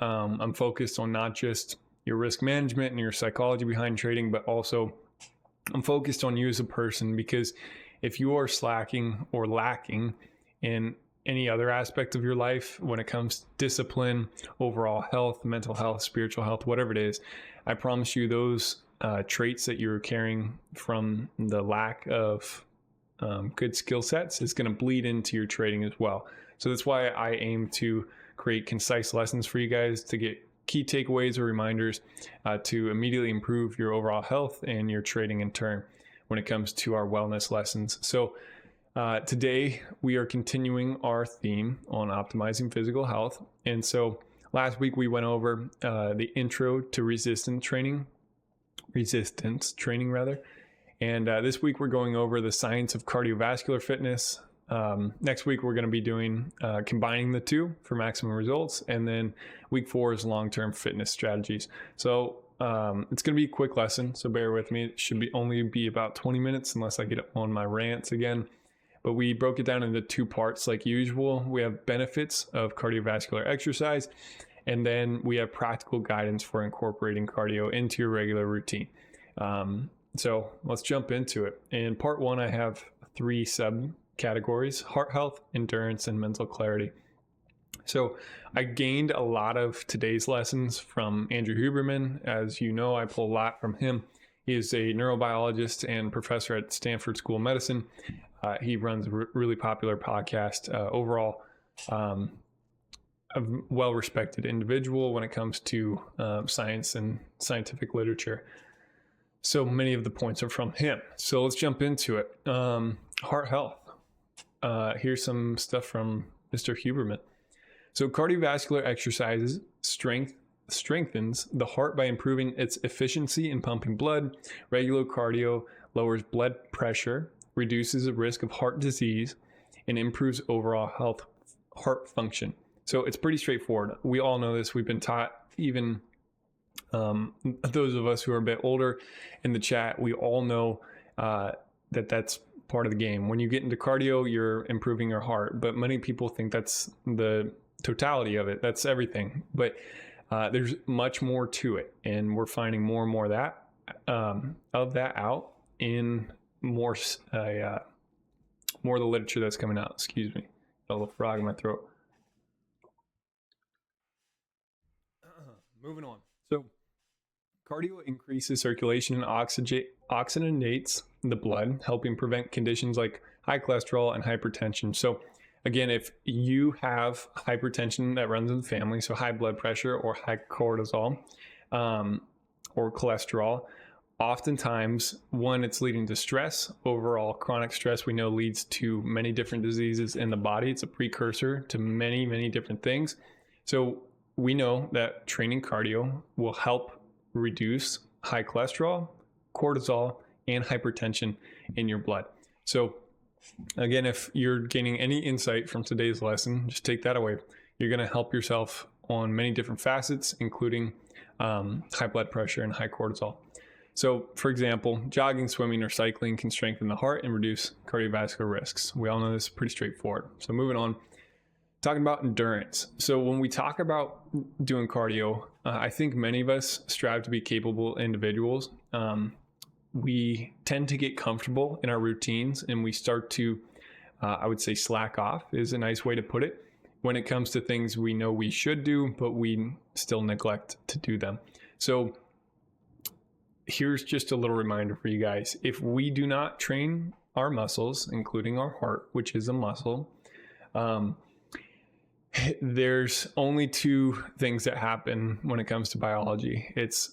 I'm focused on not just your risk management and your psychology behind trading, but also I'm focused on you as a person, because if you are slacking or lacking in any other aspect of your life when it comes to discipline, overall health, mental health, spiritual health, whatever it is, I promise you those traits that you're carrying from the lack of good skill sets is going to bleed into your trading as well. So that's why I aim to create concise lessons for you guys to get key takeaways or reminders to immediately improve your overall health and your trading in turn when it comes to our wellness lessons. So today we are continuing our theme on optimizing physical health. And so last week we went over the intro to resistance training rather. And this week we're going over the science of cardiovascular fitness. Next week we're going to be doing combining the two for maximum results. And then week 4 is long-term fitness strategies. So it's going to be a quick lesson, so bear with me. It should only be about 20 minutes unless I get on my rants again. But we broke it down into 2 parts like usual. We have benefits of cardiovascular exercise, and then we have practical guidance for incorporating cardio into your regular routine. So let's jump into it. In part 1, I have 3 subcategories: heart health, endurance, and mental clarity. So I gained a lot of today's lessons from Andrew Huberman. As you know, I pull a lot from him. He is a neurobiologist and professor at Stanford School of Medicine. He runs a really popular podcast. Overall, a well-respected individual when it comes to science and scientific literature. So many of the points are from him. So let's jump into it. Heart health. Here's some stuff from Mr. Huberman. So cardiovascular exercises strengthens the heart by improving its efficiency in pumping blood. Regular cardio lowers blood pressure, reduces the risk of heart disease, and improves overall heart function. So it's pretty straightforward. We all know this. We've been taught, even those of us who are a bit older in the chat, we all know that that's part of the game. When you get into cardio, you're improving your heart, but many people think that's the totality of it. That's everything. But there's much more to it, and we're finding more and more of that out in more of the literature that's coming out. Excuse me, got a little frog in my throat. Moving on. So cardio increases circulation and oxygenates the blood, helping prevent conditions like high cholesterol and hypertension. So again, if you have hypertension that runs in the family, so high blood pressure or high cortisol or cholesterol, oftentimes, one, it's leading to stress. Overall, chronic stress, we know, leads to many different diseases in the body. It's a precursor to many, many different things. So we know that training cardio will help reduce high cholesterol, cortisol, and hypertension in your blood. So again, if you're gaining any insight from today's lesson, just take that away. You're going to help yourself on many different facets, including high blood pressure and high cortisol. So for example, jogging, swimming, or cycling can strengthen the heart and reduce cardiovascular risks. We all know this is pretty straightforward. So moving on, talking about endurance. So when we talk about doing cardio, I think many of us strive to be capable individuals. We tend to get comfortable in our routines, and we start to, I would say, slack off is a nice way to put it, when it comes to things we know we should do, but we still neglect to do them. So here's just a little reminder for you guys. If we do not train our muscles, including our heart, which is a muscle, there's only 2 things that happen when it comes to biology. It's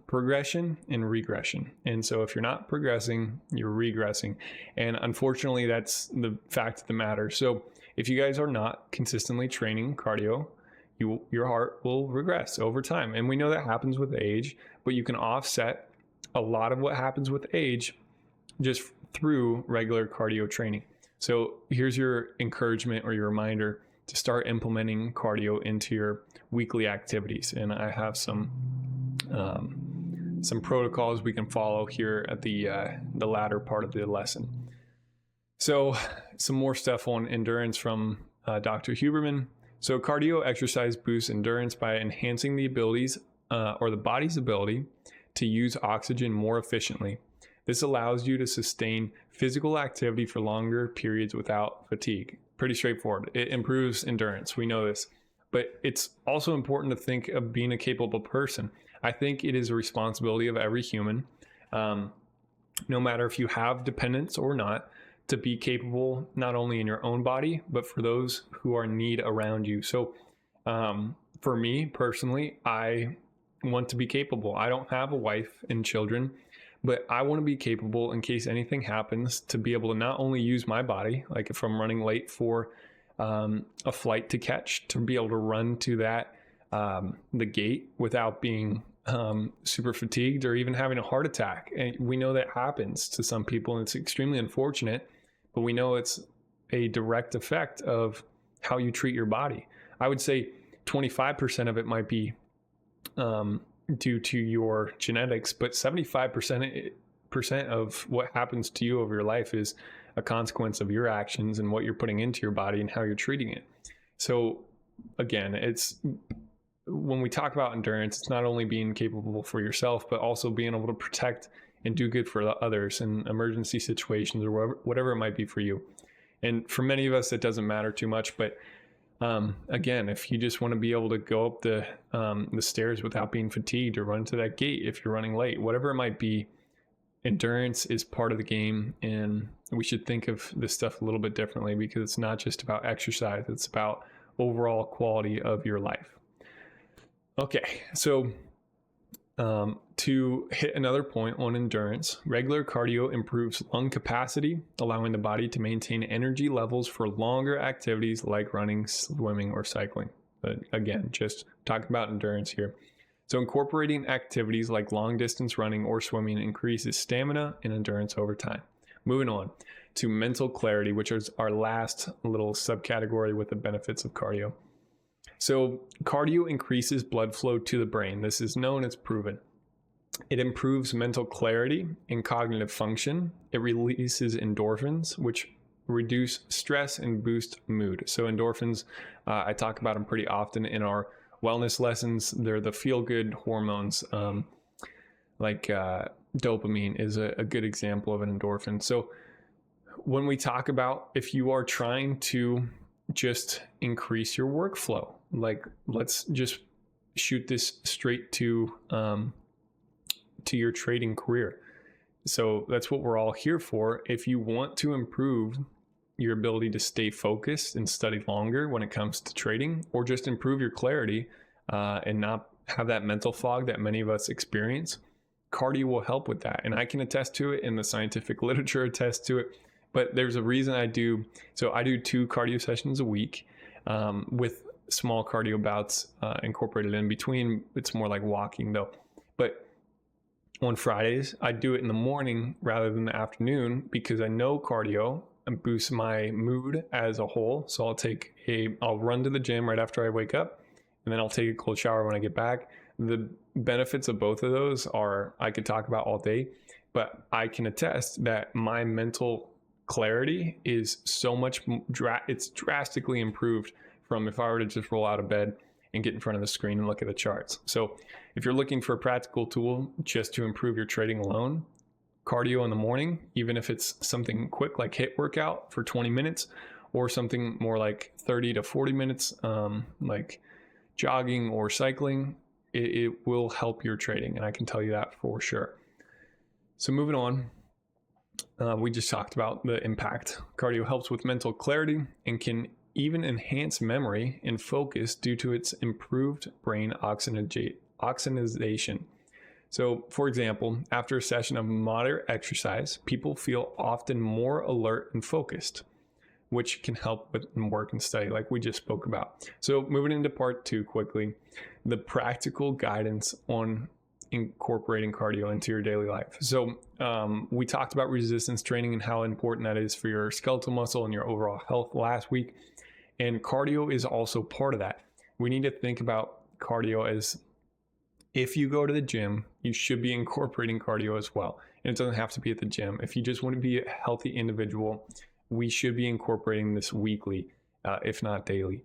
progression and regression. And so if you're not progressing, you're regressing. And unfortunately, that's the fact of the matter. So if you guys are not consistently training cardio, your heart will regress over time. And we know that happens with age, but you can offset a lot of what happens with age just through regular cardio training. So here's your encouragement or your reminder to start implementing cardio into your weekly activities. And I have some protocols we can follow here at the latter part of the lesson. So some more stuff on endurance from Dr. Huberman. So cardio exercise boosts endurance by enhancing the abilities or the body's ability to use oxygen more efficiently. This allows you to sustain physical activity for longer periods without fatigue. Pretty straightforward. It improves endurance. We know this. But it's also important to think of being a capable person. I think it is a responsibility of every human, no matter if you have dependents or not, to be capable not only in your own body, but for those who are in need around you. So for me personally, I want to be capable. I don't have a wife and children, but I want to be capable in case anything happens to be able to not only use my body, like if I'm running late for a flight to catch, to be able to run to that the gate without being super fatigued or even having a heart attack. And we know that happens to some people, and it's extremely unfortunate, but we know it's a direct effect of how you treat your body. I would say 25% of it might be due to your genetics, but 75% of what happens to you over your life is a consequence of your actions and what you're putting into your body and how you're treating it. So again, it's when we talk about endurance, it's not only being capable for yourself, but also being able to protect and do good for others in emergency situations or whatever it might be for you. And for many of us, it doesn't matter too much, but again, if you just want to be able to go up the stairs without being fatigued or run to that gate if you're running late, whatever it might be, endurance is part of the game, and we should think of this stuff a little bit differently because it's not just about exercise, it's about overall quality of your life. Okay, so to hit another point on endurance, regular cardio improves lung capacity, allowing the body to maintain energy levels for longer activities like running, swimming, or cycling. But again, just talking about endurance here. So incorporating activities like long distance running or swimming increases stamina and endurance over time. Moving on to mental clarity, which is our last little subcategory with the benefits of cardio. So cardio increases blood flow to the brain. This is known as proven. It improves mental clarity and cognitive function. It releases endorphins, which reduce stress and boost mood. So endorphins, I talk about them pretty often in our wellness lessons. They're the feel-good hormones, like dopamine is a good example of an endorphin. So when we talk about if you are trying to just increase your workflow, like let's just shoot this straight to your trading career. So that's what we're all here for. If you want to improve your ability to stay focused and study longer when it comes to trading, or just improve your clarity and not have that mental fog that many of us experience, cardio will help with that. And I can attest to it, and the scientific literature attests to it. But there's a reason I do. So I do 2 cardio sessions a week with small cardio bouts incorporated in between. It's more like walking though. But on Fridays, I do it in the morning rather than the afternoon because I know cardio boosts my mood as a whole. So I'll run to the gym right after I wake up, and then I'll take a cold shower when I get back. The benefits of both of those are I could talk about all day, but I can attest that my mental clarity is so much, it's drastically improved from if I were to just roll out of bed and get in front of the screen and look at the charts. So if you're looking for a practical tool just to improve your trading alone, cardio in the morning, even if it's something quick like HIIT workout for 20 minutes or something more like 30 to 40 minutes, like jogging or cycling, it will help your trading. And I can tell you that for sure. So moving on, we just talked about the impact. Cardio helps with mental clarity and can even enhance memory and focus due to its improved brain oxygenation. So, for example, after a session of moderate exercise, people feel often more alert and focused, which can help with work and study, like we just spoke about. So, moving into part 2 quickly, the practical guidance on incorporating cardio into your daily life. So we talked about resistance training and how important that is for your skeletal muscle and your overall health last week. And cardio is also part of that. We need to think about cardio as, if you go to the gym, you should be incorporating cardio as well. And it doesn't have to be at the gym. If you just want to be a healthy individual, we should be incorporating this weekly, if not daily.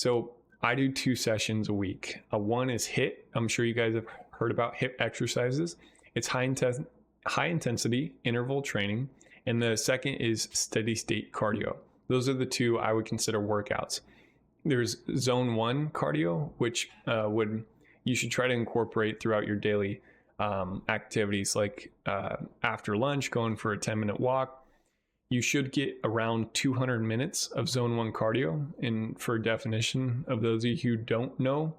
So I do 2 sessions a week. One is HIIT. I'm sure you guys have heard about HIIT exercises. It's high intensity interval training. And the second is steady state cardio. Those are the two I would consider workouts. There's zone 1 cardio, which you should try to incorporate throughout your daily activities, like after lunch, going for a 10-minute walk. You should get around 200 minutes of zone 1 cardio. And for definition of those of you who don't know,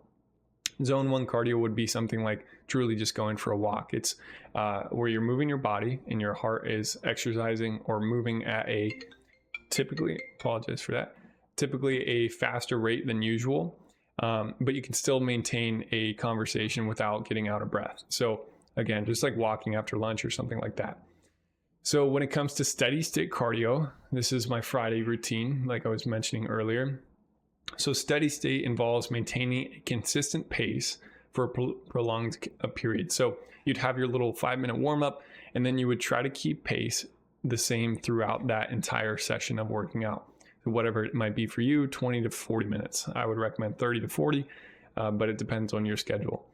zone 1 cardio would be something like truly just going for a walk. It's where you're moving your body and your heart is exercising or moving at a typically a faster rate than usual, but you can still maintain a conversation without getting out of breath. So again, just like walking after lunch or something like that. So when it comes to steady state cardio, this is my Friday routine, like I was mentioning earlier. So steady state involves maintaining a consistent pace for a prolonged period. So you'd have your little 5-minute warm up, and then you would try to keep pace the same throughout that entire session of working out. So whatever it might be for you, 20 to 40 minutes. I would recommend 30 to 40, but it depends on your schedule.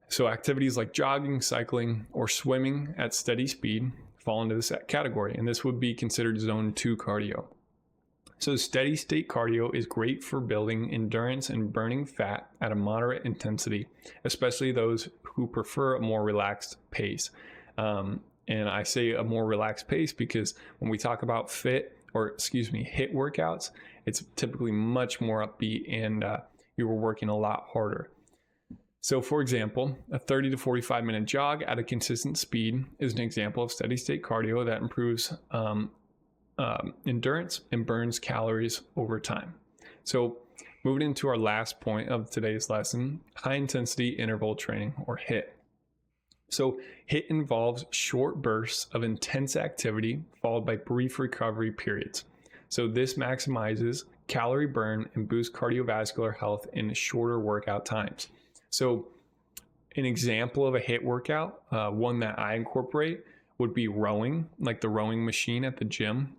So activities like jogging, cycling, or swimming at steady speed fall into this category, and this would be considered zone 2 cardio. So steady state cardio is great for building endurance and burning fat at a moderate intensity, especially those who prefer a more relaxed pace. And I say a more relaxed pace because when we talk about HIIT workouts, it's typically much more upbeat and you were working a lot harder. So for example, a 30 to 45 minute jog at a consistent speed is an example of steady state cardio that improves endurance and burns calories over time. So moving into our last point of today's lesson, high intensity interval training, or HIIT. So HIIT involves short bursts of intense activity followed by brief recovery periods. So this maximizes calorie burn and boosts cardiovascular health in shorter workout times. So an example of a HIIT workout, one that I incorporate, would be rowing, like the rowing machine at the gym.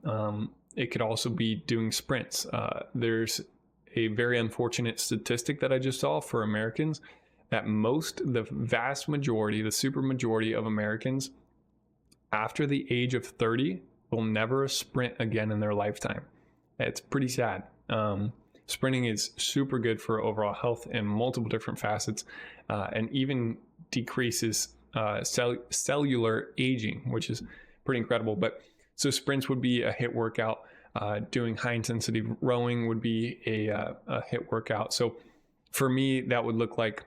It could also be doing sprints. There's a very unfortunate statistic that I just saw for Americans that the vast majority, the super majority of Americans after the age of 30 will never sprint again in their lifetime. It's pretty sad. Sprinting is super good for overall health in multiple different facets, and even decreases cellular aging, which is pretty incredible. But so sprints would be a HIIT workout. Doing high intensity rowing would be a HIIT workout. So for me, that would look like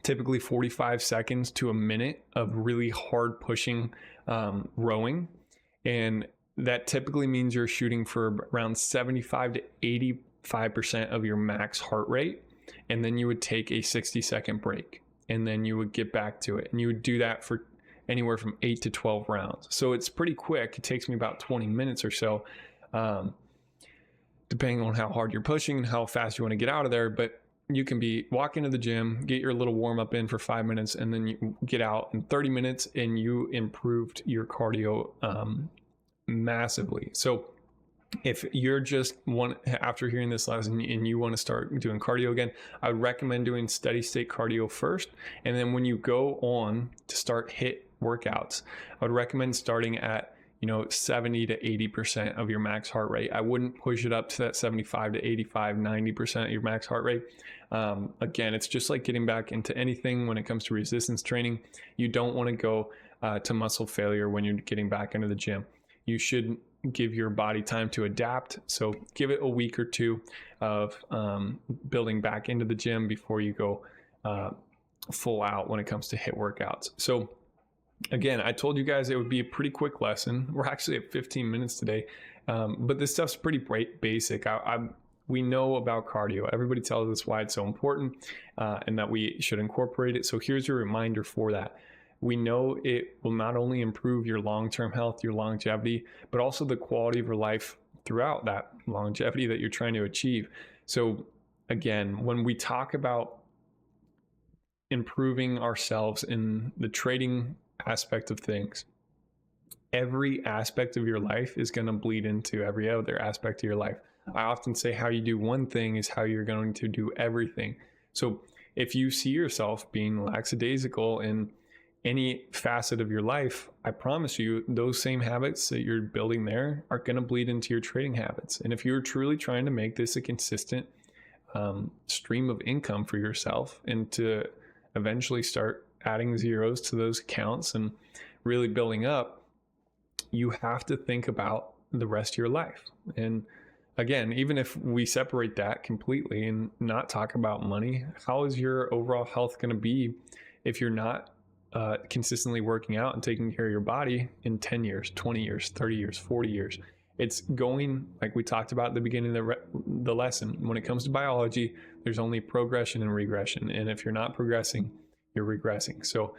typically 45 seconds to a minute of really hard pushing rowing. And that typically means you're shooting for around 75 to 85% of your max heart rate. And then you would take a 60-second break. And then you would get back to it. And you would do that for anywhere from 8 to 12 rounds. So it's pretty quick. It takes me about 20 minutes or so, depending on how hard you're pushing and how fast you want to get out of there. But you can be walk into the gym, get your little warm up in for 5 minutes, and then you get out in 30 minutes and you improved your cardio massively. So if you're just after hearing this lesson and you want to start doing cardio again, I would recommend doing steady state cardio first. And then when you go on to start HIIT workouts, I would recommend starting at 70 to 80% of your max heart rate. I wouldn't push it up to that 75 to 85, 90% of your max heart rate. Again, it's just like getting back into anything when it comes to resistance training. You don't want to go to muscle failure when you're getting back into the gym. You should give your body time to adapt. So give it a week or two of building back into the gym before you go full out when it comes to HIIT workouts. So again, I told you guys it would be a pretty quick lesson. We're actually at 15 minutes today, but this stuff's pretty basic. We know about cardio. Everybody tells us why it's so important and that we should incorporate it. So here's your reminder for that. We know it will not only improve your long-term health, your longevity, but also the quality of your life throughout that longevity that you're trying to achieve. So again, when we talk about improving ourselves in the trading aspect of things, every aspect of your life is going to bleed into every other aspect of your life. I often say how you do one thing is how you're going to do everything. So if you see yourself being lackadaisical in any facet of your life, I promise you those same habits that you're building there are going to bleed into your trading habits. And if you're truly trying to make this a consistent stream of income for yourself and to eventually start adding zeros to those accounts and really building up, you have to think about the rest of your life. And again, even if we separate that completely and not talk about money, how is your overall health going to be if you're not consistently working out and taking care of your body in 10 years, 20 years, 30 years, 40 years? It's going, like we talked about at the beginning of the lesson, when it comes to biology, there's only progression and regression. And if you're not progressing, you're regressing. So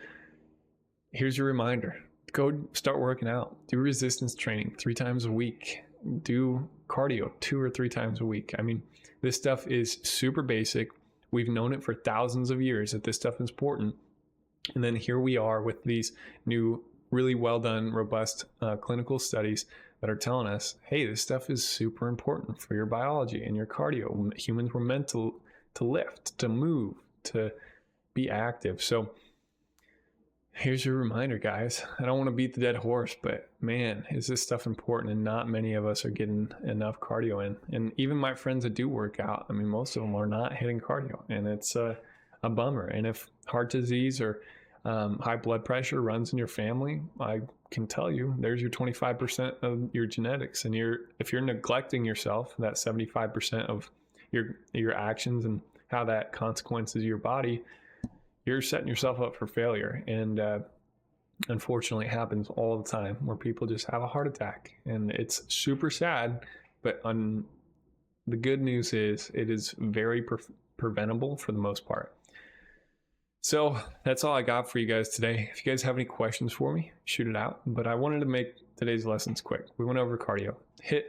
here's your reminder. Go start working out. Do resistance training 3 times a week. Do cardio 2 or 3 times a week. I mean, this stuff is super basic. We've known it for thousands of years that this stuff is important. And then here we are with these new, really well done, robust clinical studies that are telling us, hey, this stuff is super important for your biology and your cardio. Humans were meant to lift, to move, to be active. So here's your reminder, guys. I don't want to beat the dead horse, but man, is this stuff important, and not many of us are getting enough cardio in. And even my friends that do work out, I mean, most of them are not hitting cardio, and it's a bummer. And if heart disease or high blood pressure runs in your family, I can tell you there's your 25% of your genetics. And if you're neglecting yourself, that 75% of your actions and how that consequences your body, you're setting yourself up for failure. And unfortunately, it happens all the time where people just have a heart attack, and it's super sad. But the good news is it is very preventable for the most part. So that's all I got for you guys today. If you guys have any questions for me, shoot it out. But I wanted to make today's lessons quick. We went over cardio, HIIT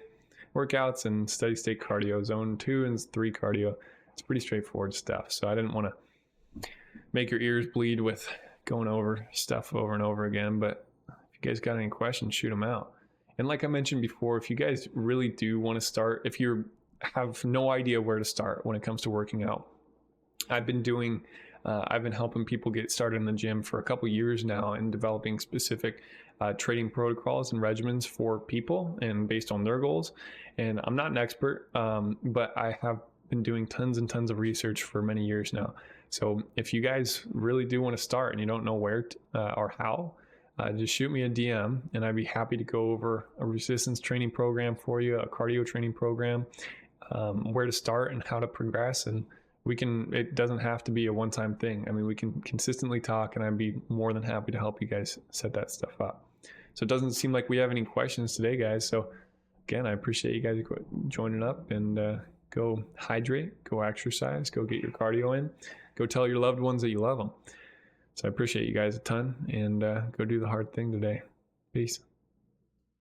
workouts, and steady state cardio, zone 2 and 3 cardio. It's pretty straightforward stuff. So I didn't want to make your ears bleed with going over stuff over and over again. But if you guys got any questions, shoot them out. And like I mentioned before, if you guys really do want to start, if you have no idea where to start when it comes to working out, I've been helping people get started in the gym for a couple years now and developing specific training protocols and regimens for people and based on their goals. And I'm not an expert, but I have been doing tons and tons of research for many years now. So if you guys really do want to start and you don't know where or how, just shoot me a DM and I'd be happy to go over a resistance training program for you, a cardio training program, where to start and how to progress. And it doesn't have to be a one-time thing. I mean, we can consistently talk, and I'd be more than happy to help you guys set that stuff up. So it doesn't seem like we have any questions today, guys. So again, I appreciate you guys joining up, and go hydrate, go exercise, go get your cardio in, go tell your loved ones that you love them. So I appreciate you guys a ton, and go do the hard thing today. Peace.